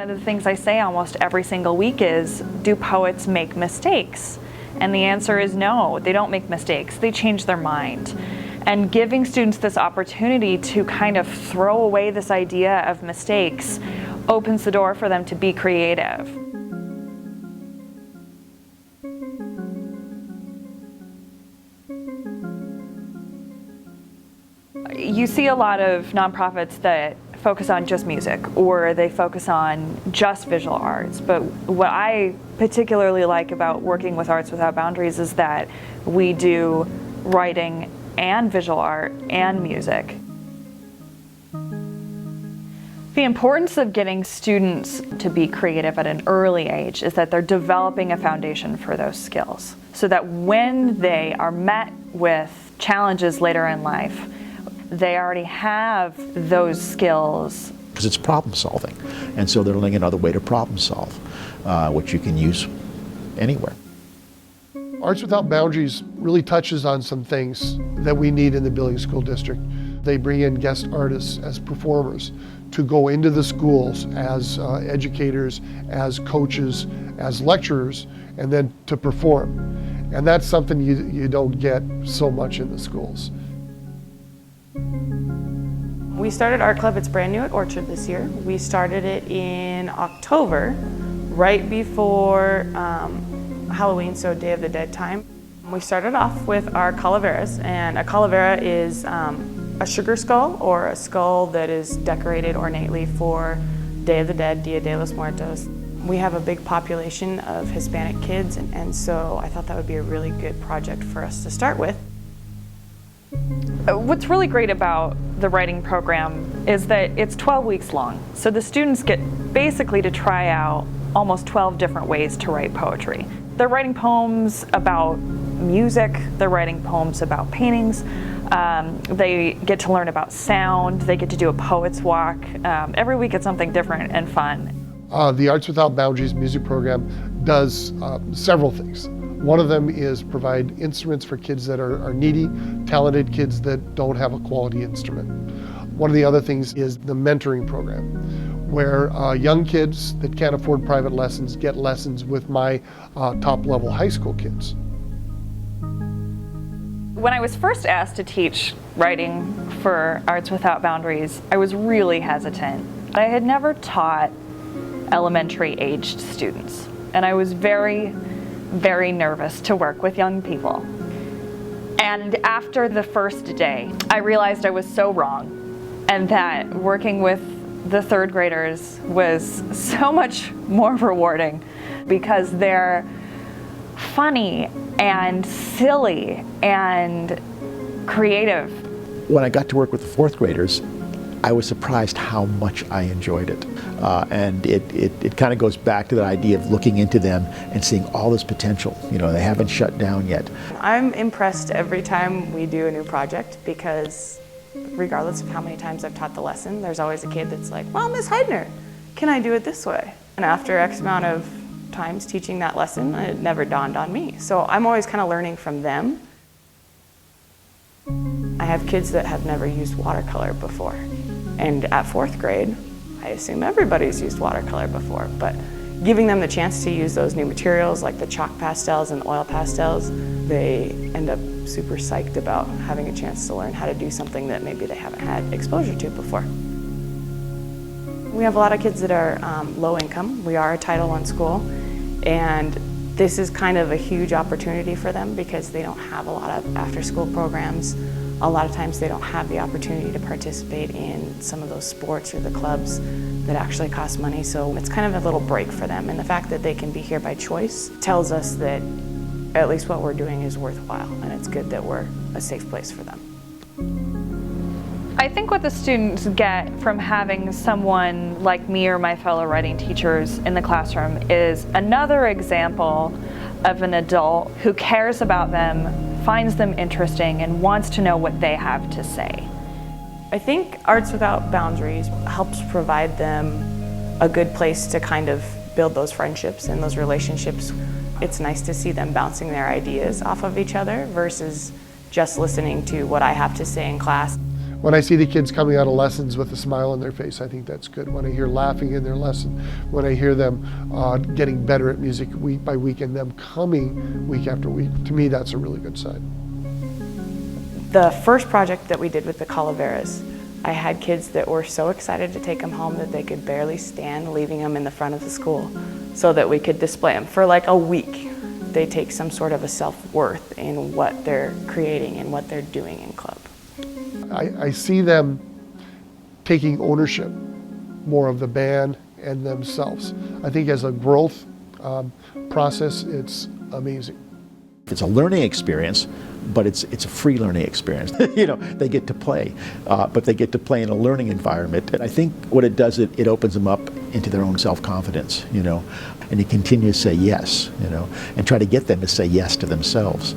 One of the things I say almost every single week is, do poets make mistakes? And the answer is no, they don't make mistakes, they change their mind. And giving students this opportunity to kind of throw away this idea of mistakes opens the door for them to be creative. You see a lot of nonprofits that focus on just music, or they focus on just visual arts. But what I particularly like about working with Arts Without Boundaries is that we do writing and visual art and music. The importance of getting students to be creative at an early age is that they're developing a foundation for those skills, so that when they are met with challenges later in life, they already have those skills. Because it's problem solving, and so they're learning another way to problem solve, which you can use anywhere. Arts Without Boundaries really touches on some things that we need in the Billings School District. They bring in guest artists as performers to go into the schools as educators, as coaches, as lecturers, and then to perform. And that's something you don't get so much in the schools. We started Art Club, it's brand new at Orchard this year. We started it in October, right before Halloween, so Day of the Dead time. We started off with our calaveras, and a calavera is a sugar skull, or a skull that is decorated ornately for Day of the Dead, Dia de los Muertos. We have a big population of Hispanic kids, and so I thought that would be a really good project for us to start with. What's really great about the writing program is that it's 12 weeks long. So the students get basically to try out almost 12 different ways to write poetry. They're writing poems about music, they're writing poems about paintings, they get to learn about sound, they get to do a poet's walk. Every week it's something different and fun. The Arts Without Boundaries music program does several things. One of them is provide instruments for kids that are needy, talented kids that don't have a quality instrument. One of the other things is the mentoring program, where young kids that can't afford private lessons get lessons with my top-level high school kids. When I was first asked to teach writing for Arts Without Boundaries, I was really hesitant. I had never taught elementary-aged students, and I was very nervous to work with young people. And after the first day, I realized I was so wrong, and that working with the third graders was so much more rewarding because they're funny and silly and creative. When I got to work with the fourth graders, I was surprised how much I enjoyed it. And it kind of goes back to that idea of looking into them and seeing all this potential. You know, they haven't shut down yet. I'm impressed every time we do a new project because regardless of how many times I've taught the lesson, there's always a kid that's like, well, Miss Heidner, can I do it this way? And after X amount of times teaching that lesson, it never dawned on me. So I'm always kind of learning from them. I have kids that have never used watercolor before. And at fourth grade, I assume everybody's used watercolor before, but giving them the chance to use those new materials like the chalk pastels and oil pastels, they end up super psyched about having a chance to learn how to do something that maybe they haven't had exposure to before. We have a lot of kids that are low income. We are a Title I school, and this is kind of a huge opportunity for them because they don't have a lot of after-school programs. A lot of times they don't have the opportunity to participate in some of those sports or the clubs that actually cost money, so it's kind of a little break for them. And the fact that they can be here by choice tells us that at least what we're doing is worthwhile, and it's good that we're a safe place for them. I think what the students get from having someone like me or my fellow writing teachers in the classroom is another example of an adult who cares about them, finds them interesting, and wants to know what they have to say. I think Arts Without Boundaries helps provide them a good place to kind of build those friendships and those relationships. It's nice to see them bouncing their ideas off of each other versus just listening to what I have to say in class. When I see the kids coming out of lessons with a smile on their face, I think that's good. When I hear laughing in their lesson, when I hear them getting better at music week by week and them coming week after week, to me that's a really good sign. The first project that we did with the calaveras, I had kids that were so excited to take them home that they could barely stand leaving them in the front of the school so that we could display them. For like a week, they take some sort of a self-worth in what they're creating and what they're doing in club. I see them taking ownership more of the band and themselves. I think as a growth process, it's amazing. It's a learning experience, but it's a free learning experience. You know, they get to play, but they get to play in a learning environment. And I think what it does, it opens them up into their own self-confidence, you know, and you continue to say yes, you know, and try to get them to say yes to themselves.